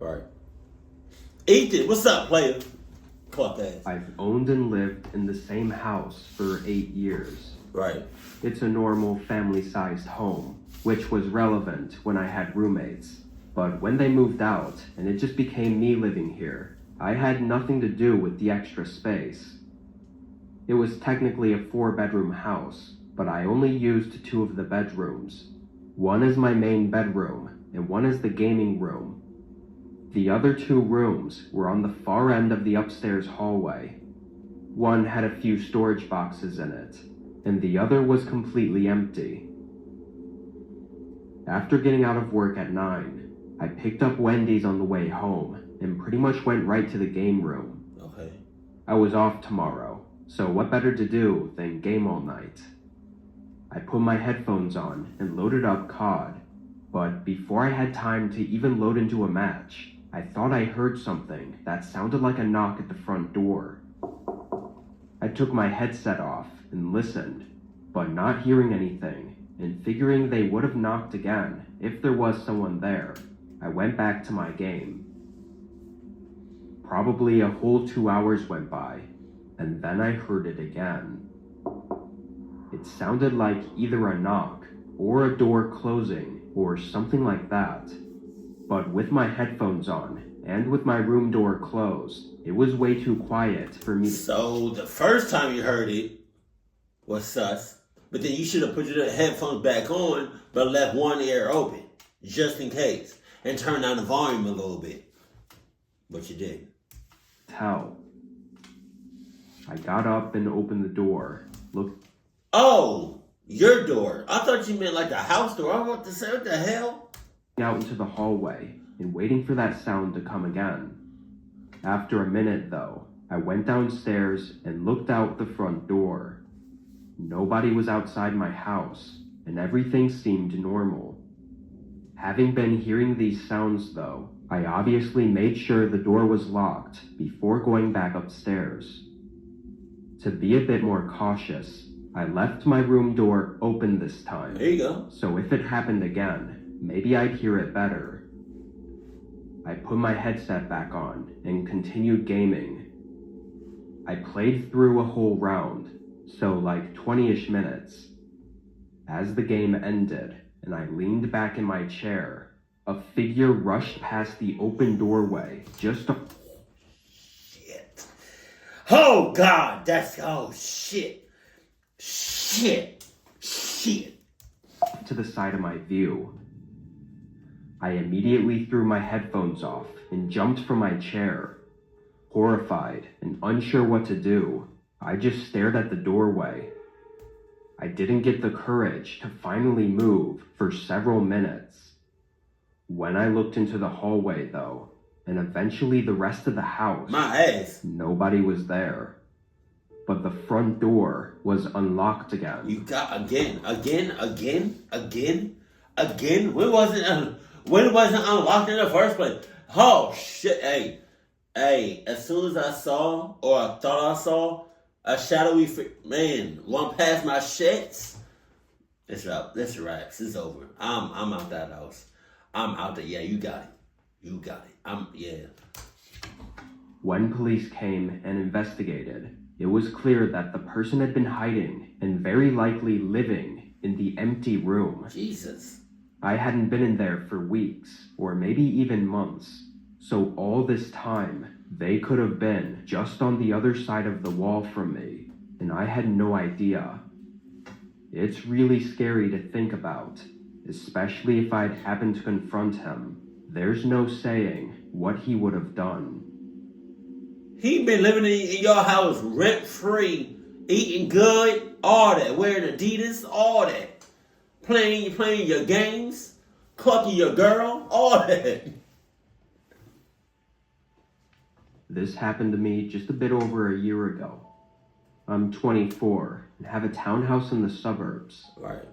Right. Ethan, what's up, player? Clock ass. I've owned and lived in the same house for 8 years. Right. It's a normal family-sized home, which was relevant when I had roommates. But when they moved out, and it just became me living here, I had nothing to do with the extra space. It was technically a 4-bedroom house, but I only used 2 of the bedrooms. One is my main bedroom, and one is the gaming room. The other 2 rooms were on the far end of the upstairs hallway. One had a few storage boxes in it, and the other was completely empty. After getting out of work at 9, I picked up Wendy's on the way home, and pretty much went right to the game room. Okay. I was off tomorrow, so what better to do than game all night? I put my headphones on and loaded up COD, but before I had time to even load into a match, I thought I heard something that sounded like a knock at the front door. I took my headset off and listened, but not hearing anything, and figuring they would have knocked again if there was someone there, I went back to my game. Probably a whole 2 hours went by, and then I heard it again. It sounded like either a knock, or a door closing, or something like that. But with my headphones on, and with my room door closed, it was way too quiet for me to... So the first time you heard it was sus, but then you should have put your headphones back on, but left one ear open, just in case, and turned down the volume a little bit. But you didn't. tell. I got up and opened the door, looked Oh, your door. I thought you meant like the house door. I was about to say, what the hell? out into the hallway and waiting for that sound to come again. After a minute, though, I went downstairs and looked out the front door. Nobody was outside my house, and everything seemed normal. Having been hearing these sounds, though, I obviously made sure the door was locked before going back upstairs. To be a bit more cautious, I left my room door open this time. There you go. So if it happened again, maybe I'd hear it better. I put my headset back on and continued gaming. I played through a whole round, so like 20-ish minutes. As the game ended and I leaned back in my chair, a figure rushed past the open doorway just Shit. Oh, God. Oh, shit. Shit. to the side of my view. I immediately threw my headphones off and jumped from my chair. Horrified and unsure what to do, I just stared at the doorway. I didn't get the courage to finally move for several minutes. When I looked into the hallway, though, and eventually the rest of the house, My ass. nobody was there. But the front door was unlocked again. You got again. When it wasn't unlocked in the first place. Oh shit! Hey! As soon as I saw, or I thought I saw, a shadowy man run past my shits. It's up. It's wraps. It's over. I'm out that house. I'm out there. Yeah, you got it. Yeah. When police came and investigated, it was clear that the person had been hiding and very likely living in the empty room. Jesus. I hadn't been in there for weeks, or maybe even months, so all this time, they could have been just on the other side of the wall from me, and I had no idea. It's really scary to think about, especially if I'd happened to confront him. There's no saying what he would have done. He been living in your house rent-free, eating good, all that, wearing Adidas, all that. Playing your games, clucking your girl, all that. This happened to me just a bit over a year ago. I'm 24 and have a townhouse in the suburbs. Right.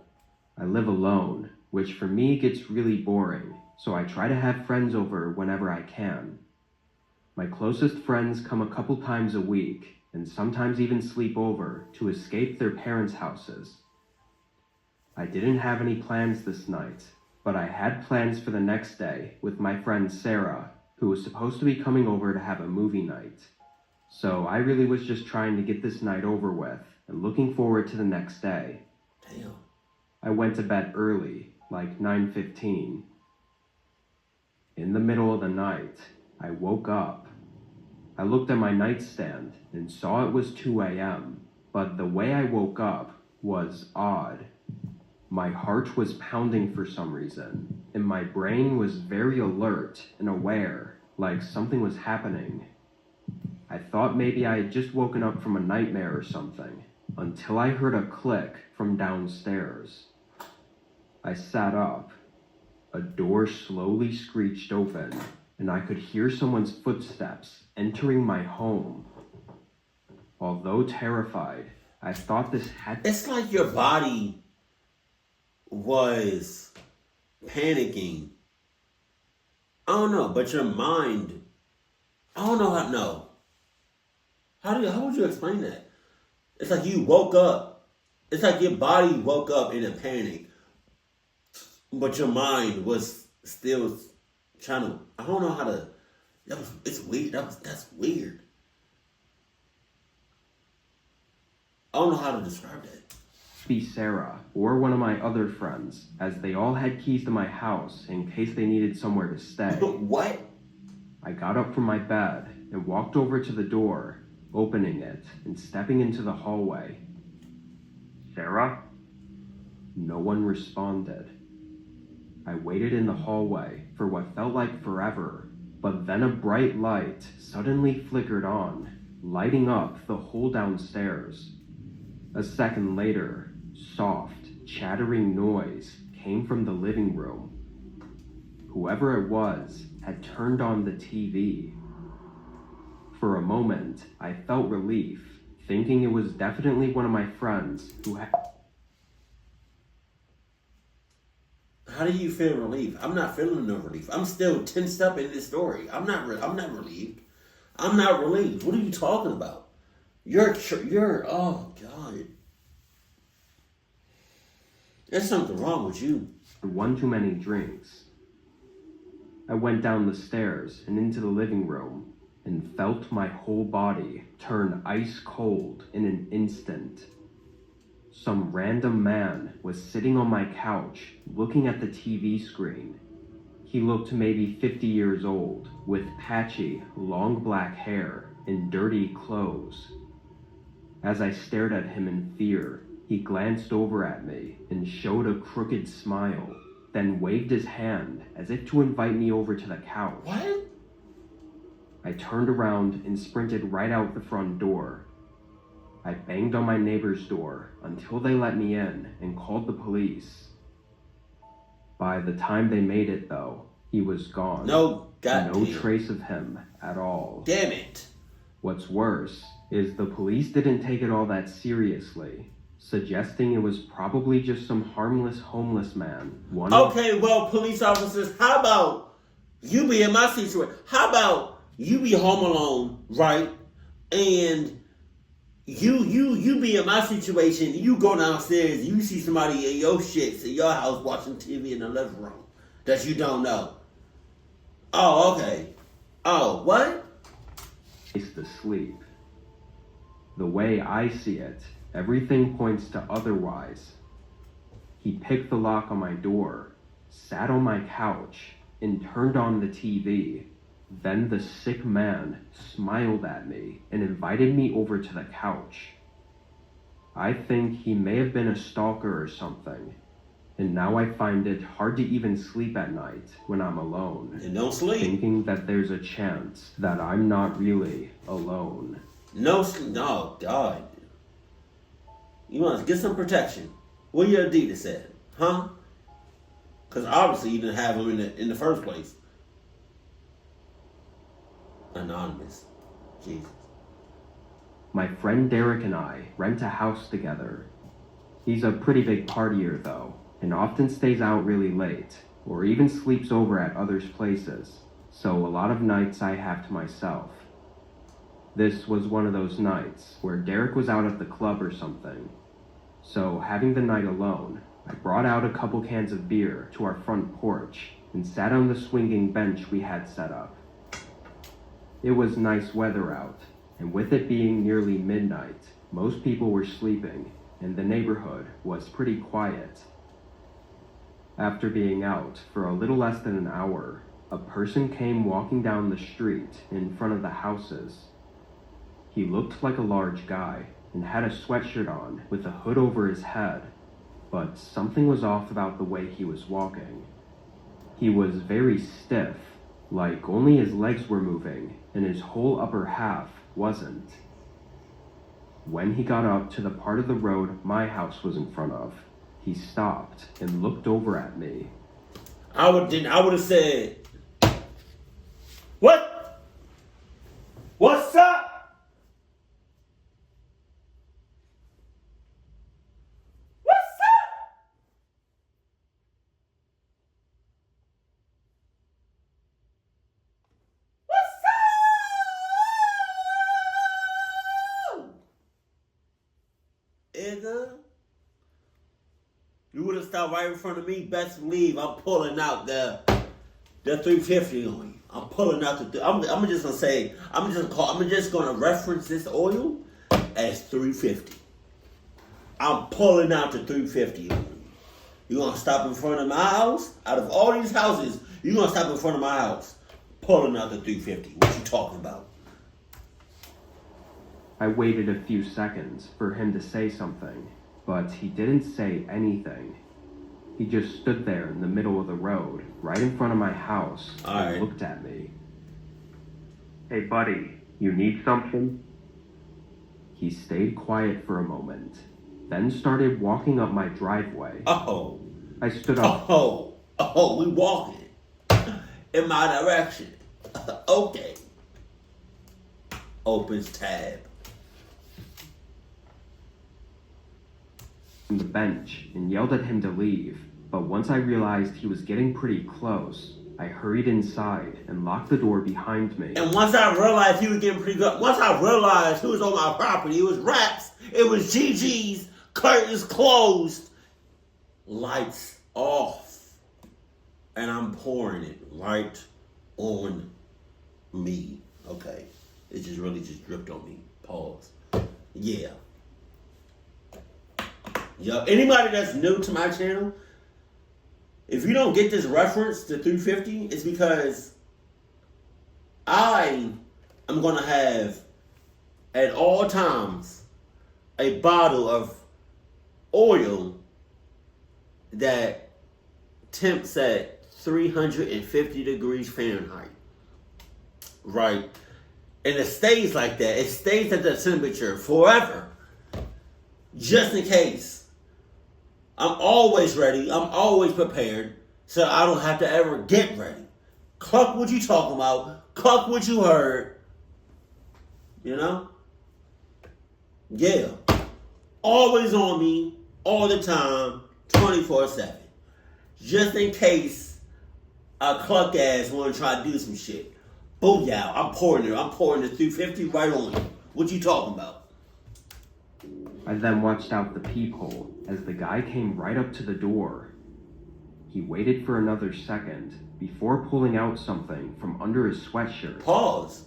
I live alone, which for me gets really boring, so I try to have friends over whenever I can. My closest friends come a couple times a week, and sometimes even sleep over to escape their parents' houses. I didn't have any plans this night, but I had plans for the next day with my friend Sarah, who was supposed to be coming over to have a movie night. So I really was just trying to get this night over with and looking forward to the next day. Damn. I went to bed early, like 9:15. In the middle of the night, I woke up. I looked at my nightstand and saw it was 2 a.m., but the way I woke up was odd. My heart was pounding for some reason, and my brain was very alert and aware, like something was happening. I thought maybe I had just woken up from a nightmare or something, until I heard a click from downstairs. I sat up. A door slowly screeched open, and I could hear someone's footsteps entering my home. Although terrified, I thought this had... It's like your body was panicking. I don't know, but your mind, I don't know how, no. How would you explain that? It's like you woke up. It's like your body woke up in a panic, but your mind was still trying to, I don't know how to, it's weird. That's weird. I don't know how to describe that. Be Sarah or one of my other friends, as they all had keys to my house in case they needed somewhere to stay. What? I got up from my bed and walked over to the door, opening it and stepping into the hallway. Sarah? No one responded. I waited in the hallway for what felt like forever, but then a bright light suddenly flickered on, lighting up the whole downstairs. A second later, soft, chattering noise came from the living room. Whoever it was had turned on the TV. For a moment, I felt relief, thinking it was definitely one of my friends who had... How do you feel relief? I'm not feeling no relief. I'm still tensed up in this story. I'm not relieved. I'm not relieved. What are you talking about? You're, oh God. There's something wrong with you. One too many drinks. I went down the stairs and into the living room and felt my whole body turn ice cold in an instant. Some random man was sitting on my couch looking at the TV screen. He looked maybe 50 years old, with patchy, long black hair and dirty clothes. As I stared at him in fear, he glanced over at me and showed a crooked smile, then waved his hand as if to invite me over to the couch. What? I turned around and sprinted right out the front door. I banged on my neighbor's door until they let me in and called the police. By the time they made it, though, he was gone. No Trace of him at all. Damn it. What's worse is the police didn't take it all that seriously, suggesting it was probably just some harmless homeless man. Okay, well, police officers, how about you be in my situation? How about you be home alone, right? And you be in my situation, you go downstairs, you see somebody in your shit in your house watching TV in the living room that you don't know. Oh, okay. Oh, what? It's the sleep. The way I see it, everything points to otherwise. He picked the lock on my door, sat on my couch, and turned on the TV. Then the sick man smiled at me and invited me over to the couch. I think he may have been a stalker or something, and now I find it hard to even sleep at night when I'm alone. And don't sleep. Thinking that there's a chance that I'm not really alone. No, God. You must get some protection. Where your Adidas at? Huh? Because obviously you didn't have them in the first place. Anonymous. Jesus. My friend Derek and I rent a house together. He's a pretty big partier though, and often stays out really late, or even sleeps over at others' places, so a lot of nights I have to myself. This was one of those nights where Derek was out at the club or something, so having the night alone, I brought out a couple cans of beer to our front porch and sat on the swinging bench we had set up. It was nice weather out, and with it being nearly midnight, most people were sleeping, and the neighborhood was pretty quiet. After being out for a little less than an hour, a person came walking down the street in front of the houses. He looked like a large guy and had a sweatshirt on with a hood over his head, but something was off about the way he was walking. He was very stiff, like only his legs were moving and his whole upper half wasn't. When he got up to the part of the road my house was in front of, he stopped and looked over at me. I would have said, "What? What's up? What's up? What's up? Nigga." You would have stopped right in front of me. Best believe I'm pulling out the 350 on you. I'm pulling out the. I'm just gonna say. I'm just gonna reference this oil as 350. I'm pulling out the 350 on you. You gonna stop in front of my house? Out of all these houses, you gonna stop in front of my house? Pulling out the 350. What you talking about? I waited a few seconds for him to say something, but he didn't say anything. He just stood there in the middle of the road, right in front of my house, and looked at me. "Hey buddy, you need something?" He stayed quiet for a moment, then started walking up my driveway. Oh. I stood up. Oh, we walking in my direction. Okay. Opens tab. From the bench and yelled at him to leave, but once I realized he was getting pretty close, I hurried inside and locked the door behind me. And once I realized he was getting pretty good, once I realized who was on my property, it was rats, it was GG's, curtains closed, lights off, and I'm pouring it right on me. Okay, it just really just dripped on me. Pause. Yeah. Yo, anybody that's new to my channel, if you don't get this reference to 350, it's because I am going to have, at all times, a bottle of oil that temps at 350 degrees Fahrenheit. Right? And it stays like that. It stays at that temperature forever. Just in case. I'm always ready. I'm always prepared. So I don't have to ever get ready. Cluck what you talking about. Cluck what you heard. You know? Yeah. Always on me. All the time. 24/7. Just in case a cluck ass want to try to do some shit. Booyah. I'm pouring it. I'm pouring the 350 right on you. What you talking about? I then watched out the peephole as the guy came right up to the door. He waited for another second before pulling out something from under his sweatshirt. Pause.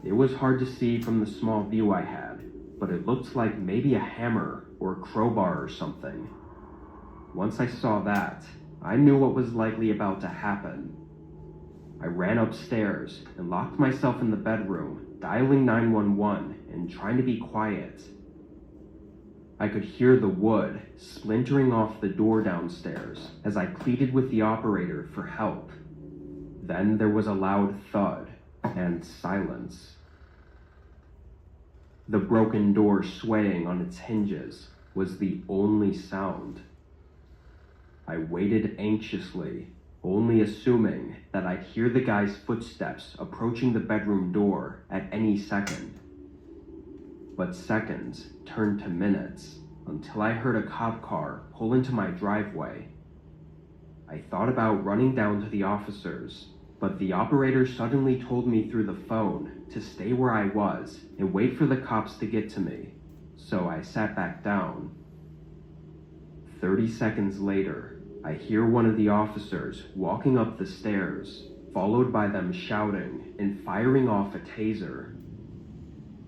It was hard to see from the small view I had, but it looked like maybe a hammer or a crowbar or something. Once I saw that, I knew what was likely about to happen. I ran upstairs and locked myself in the bedroom, dialing 911 and trying to be quiet. I could hear the wood splintering off the door downstairs as I pleaded with the operator for help. Then there was a loud thud and silence. The broken door swaying on its hinges was the only sound. I waited anxiously, only assuming that I'd hear the guy's footsteps approaching the bedroom door at any second. But seconds turned to minutes until I heard a cop car pull into my driveway. I thought about running down to the officers, but the operator suddenly told me through the phone to stay where I was and wait for the cops to get to me, so I sat back down. 30 seconds later, I hear one of the officers walking up the stairs. followed by them shouting and firing off a taser.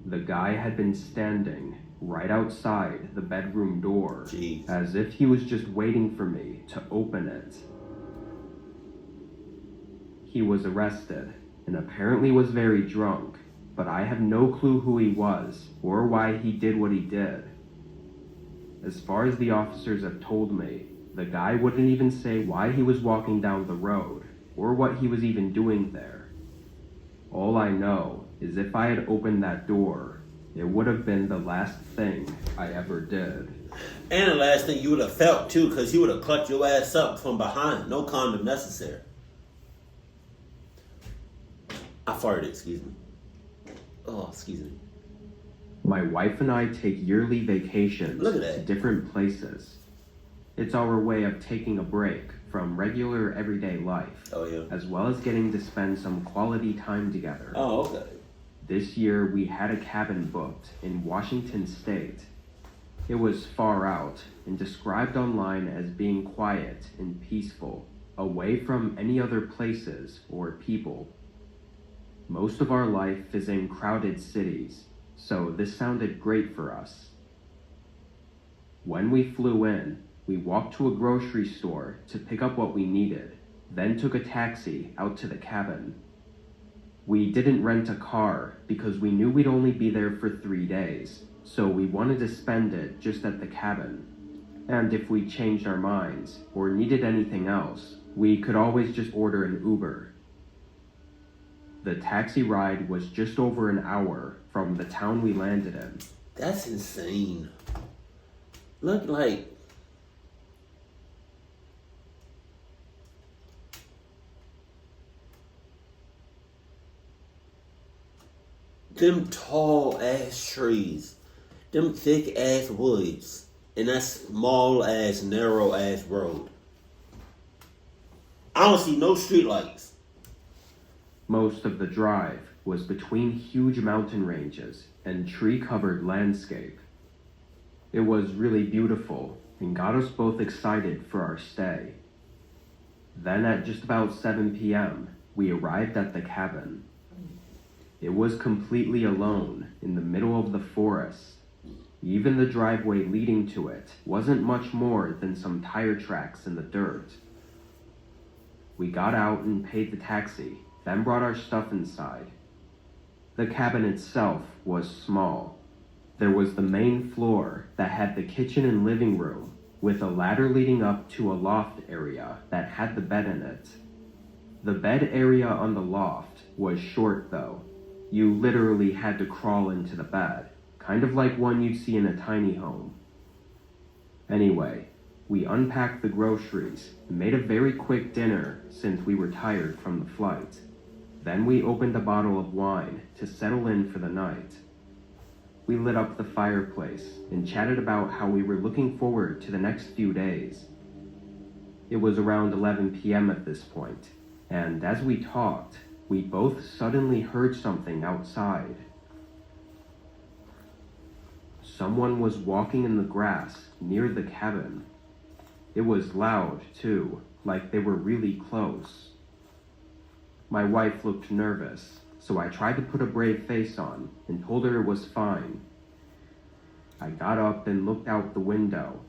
The guy had been standing right outside the bedroom door, Jeez. as if he was just waiting for me to open it. He was arrested and apparently was very drunk, but I have no clue who he was or why he did what he did. As far as the officers have told me, the guy wouldn't even say why he was walking down the road or what he was even doing there. All I know is if I had opened that door, it would have been the last thing I ever did. And the last thing you would have felt too, because he would have clutched your ass up from behind. No condom necessary. I farted, excuse me. Oh, excuse me. My wife and I take yearly vacations Look at that. to different places. It's our way of taking a break from regular everyday life, Oh, yeah. as well as getting to spend some quality time together. Oh, okay. This year we had a cabin booked in Washington State. It was far out and described online as being quiet and peaceful, away from any other places or people. Most of our life is in crowded cities, so this sounded great for us. When we flew in, we walked to a grocery store to pick up what we needed, then took a taxi out to the cabin. We didn't rent a car because we knew we'd only be there for 3 days, so we wanted to spend it just at the cabin. And if we changed our minds or needed anything else, we could always just order an Uber. The taxi ride was just over an hour from the town we landed in. That's insane. Look like... them tall ass trees, them thick ass woods, and that small ass narrow ass road. I don't see no street lights. Most of the drive was between huge mountain ranges and tree-covered landscape. It was really beautiful and got us both excited for our stay. Then at just about 7 p.m., we arrived at the cabin. It was completely alone in the middle of the forest. Even the driveway leading to it wasn't much more than some tire tracks in the dirt. We got out and paid the taxi, then brought our stuff inside. The cabin itself was small. There was the main floor that had the kitchen and living room, with a ladder leading up to a loft area that had the bed in it. The bed area on the loft was short though. You literally had to crawl into the bed, kind of like one you'd see in a tiny home. Anyway, we unpacked the groceries and made a very quick dinner since we were tired from the flight. Then we opened a bottle of wine to settle in for the night. We lit up the fireplace and chatted about how we were looking forward to the next few days. It was around 11 p.m. at this point, and as we talked, we both suddenly heard something outside. Someone was walking in the grass near the cabin. It was loud, too, like they were really close. My wife looked nervous, so I tried to put a brave face on and told her it was fine. I got up and looked out the window.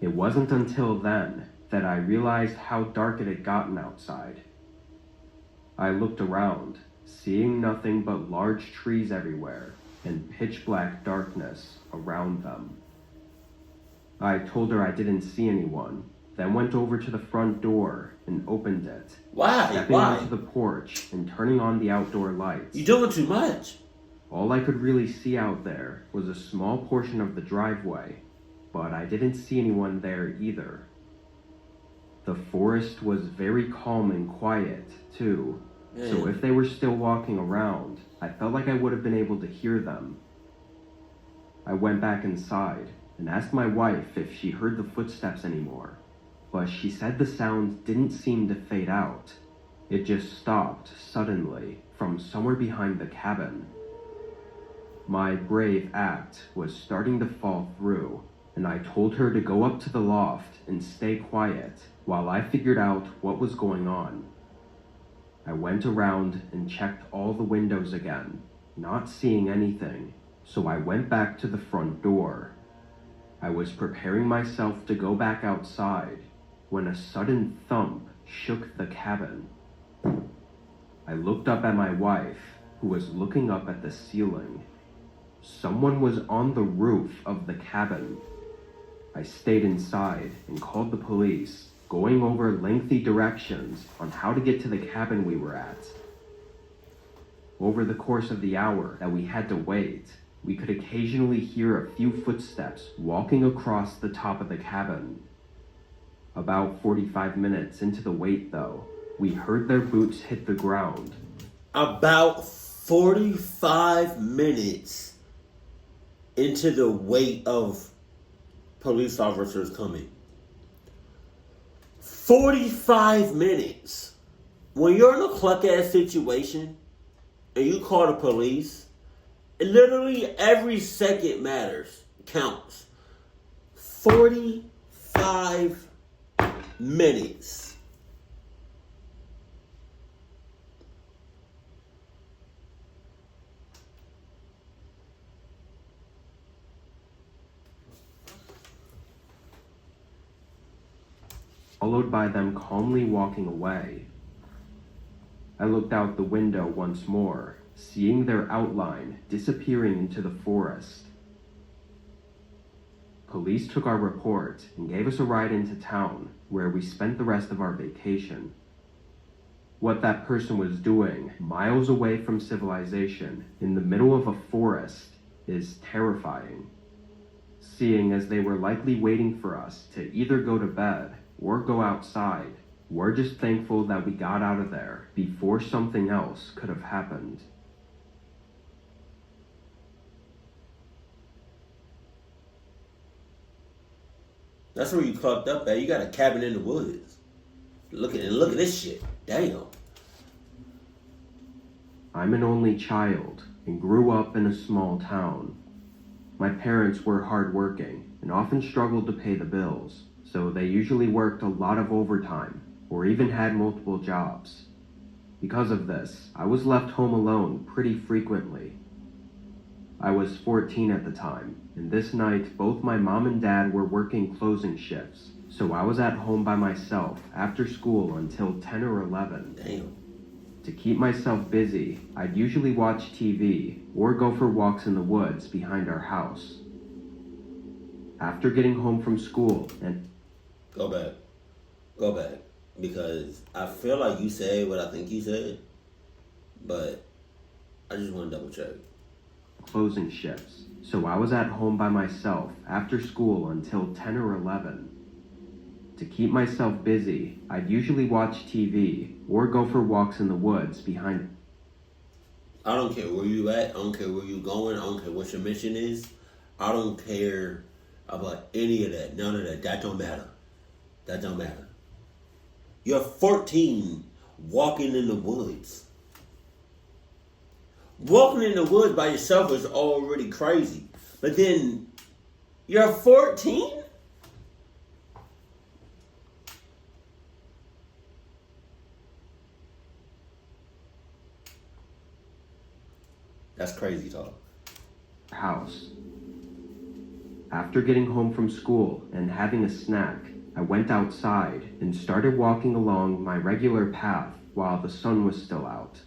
It wasn't until then that I realized how dark it had gotten outside. I looked around, seeing nothing but large trees everywhere and pitch black darkness around them. I told her I didn't see anyone, then went over to the front door and opened it. Why? Stepping Why? onto the porch and turning on the outdoor lights. You're doing too much. All I could really see out there was a small portion of the driveway, but I didn't see anyone there either. The forest was very calm and quiet, too, so if they were still walking around, I felt like I would have been able to hear them. I went back inside and asked my wife if she heard the footsteps anymore, but she said the sound didn't seem to fade out. It just stopped suddenly from somewhere behind the cabin. My brave act was starting to fall through, and I told her to go up to the loft and stay quiet while I figured out what was going on. I went around and checked all the windows again, not seeing anything, so I went back to the front door. I was preparing myself to go back outside when a sudden thump shook the cabin. I looked up at my wife, who was looking up at the ceiling. Someone was on the roof of the cabin. I stayed inside and called the police, going over lengthy directions on how to get to the cabin we were at. Over the course of the hour that we had to wait, we could occasionally hear a few footsteps walking across the top of the cabin. About 45 minutes into the wait, though, we heard their boots hit the ground. About 45 minutes into the wait of police officers coming. 45 minutes. When you're in a cluck-ass situation and you call the police, literally every second matters, counts. 45 minutes. Followed by them calmly walking away. I looked out the window once more, seeing their outline disappearing into the forest. Police took our report and gave us a ride into town, where we spent the rest of our vacation. What that person was doing, miles away from civilization, in the middle of a forest, is terrifying. Seeing as they were likely waiting for us to either go to bed or go outside, we're just thankful that we got out of there before something else could have happened. That's where you clocked up at. You got a cabin in the woods. Look at this shit. Damn. I'm an only child and grew up in a small town. My parents were hardworking and often struggled to pay the bills, so they usually worked a lot of overtime or even had multiple jobs. Because of this, I was left home alone pretty frequently. I was 14 at the time, and this night both my mom and dad were working closing shifts, so I was at home by myself after school until 10 or 11. Damn. To keep myself busy, I'd usually watch TV or go for walks in the woods behind our house. After getting home from school and... Go back. Because I feel like you said what I think you said, but I just want to double check. Closing shifts, so I was at home by myself after school until 10 or 11. To keep myself busy, I'd usually watch TV or go for walks in the woods behind... I don't care where you at, I don't care where you going, I don't care what your mission is, I don't care about any of that, none of that, that don't matter. That don't matter. You're 14 walking in the woods. Walking in the woods by yourself is already crazy. But then, you're 14? That's crazy talk. House. After getting home from school and having a snack, I went outside and started walking along my regular path while the sun was still out.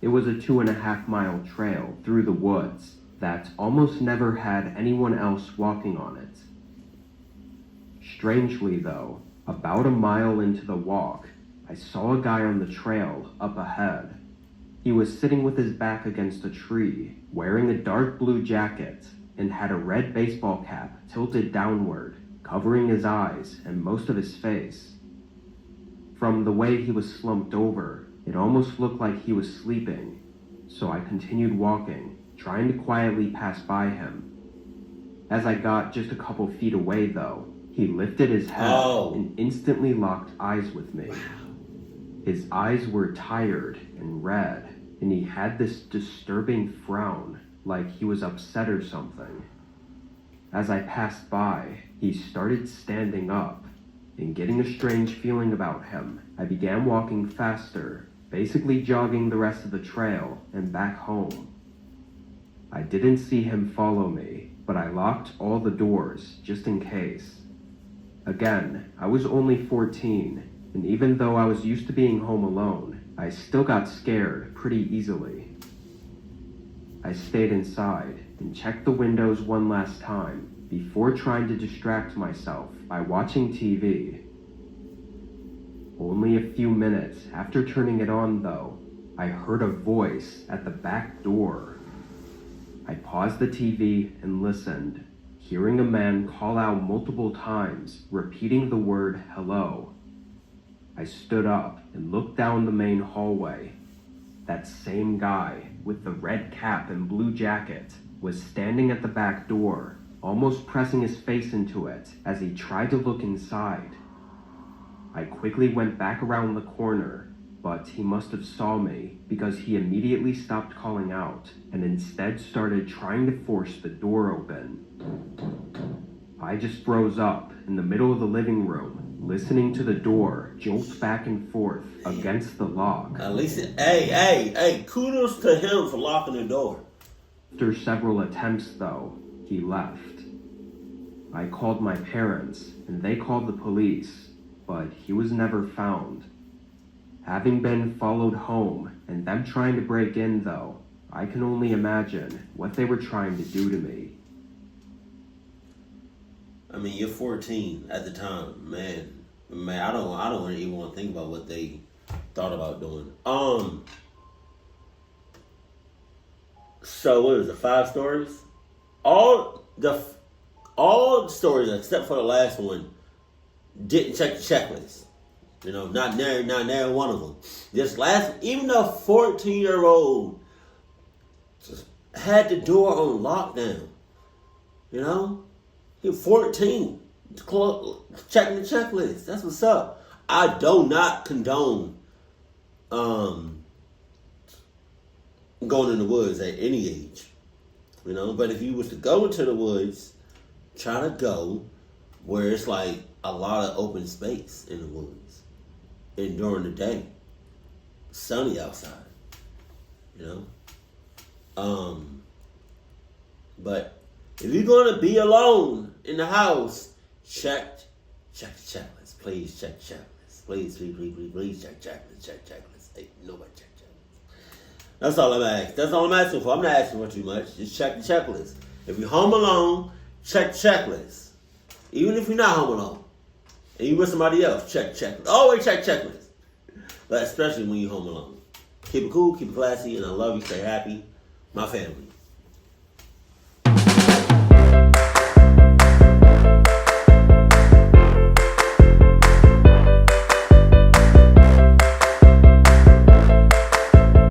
It was a 2.5-mile trail through the woods that almost never had anyone else walking on it. Strangely though, about a mile into the walk, I saw a guy on the trail up ahead. He was sitting with his back against a tree, wearing a dark blue jacket, and had a red baseball cap tilted downward, covering his eyes and most of his face. From the way he was slumped over, it almost looked like he was sleeping, so I continued walking, trying to quietly pass by him. As I got just a couple feet away though, he lifted his head and instantly locked eyes with me. Wow. His eyes were tired and red, and he had this disturbing frown, like he was upset or something. As I passed by, he started standing up, and getting a strange feeling about him, I began walking faster basically jogging the rest of the trail and back home. I didn't see him follow me, but I locked all the doors just in case. Again, I was only 14, and even though I was used to being home alone, I still got scared pretty easily. I stayed inside and checked the windows one last time before trying to distract myself by watching TV. Only a few minutes after turning it on, though, I heard a voice at the back door. I paused the TV and listened, hearing a man call out multiple times, repeating the word hello. I stood up and looked down the main hallway. That same guy with the red cap and blue jacket was standing at the back door, almost pressing his face into it as he tried to look inside. I quickly went back around the corner, but he must have saw me because he immediately stopped calling out and instead started trying to force the door open. I just froze up in the middle of the living room, listening to the door jolt back and forth against the lock. At least, hey, kudos to him for locking the door. After several attempts, though, he left. I called my parents, and they called the police, but he was never found. Having been followed home and them trying to break in, though, I can only imagine what they were trying to do to me. I mean, you're 14 at the time, man. I don't even want to think about what they thought about doing. So what is it? 5 stories? All the stories except for the last one didn't check the checklist. You know, not nary one of them. This last, even the 14-year-old just had the door on lockdown. You know, he was 14, checking the checklist. That's what's up. I do not condone going in the woods at any age. You know, but if you was to go into the woods, try to go where it's like a lot of open space in the woods. And during the day, sunny outside, you know. But if you're gonna be alone in the house, check the checklist. Please check the checklist. Please check checklist. Hey, nobody check checklist. That's all I'm asking. That's all I'm asking for. I'm not asking for too much. Just check the checklist. If you're home alone, check the checklist. Even if you're not home alone. And you with somebody else, check checklist. Always check checklist. But especially when you're home alone. Keep it cool, keep it classy, and I love you. Stay happy. My family.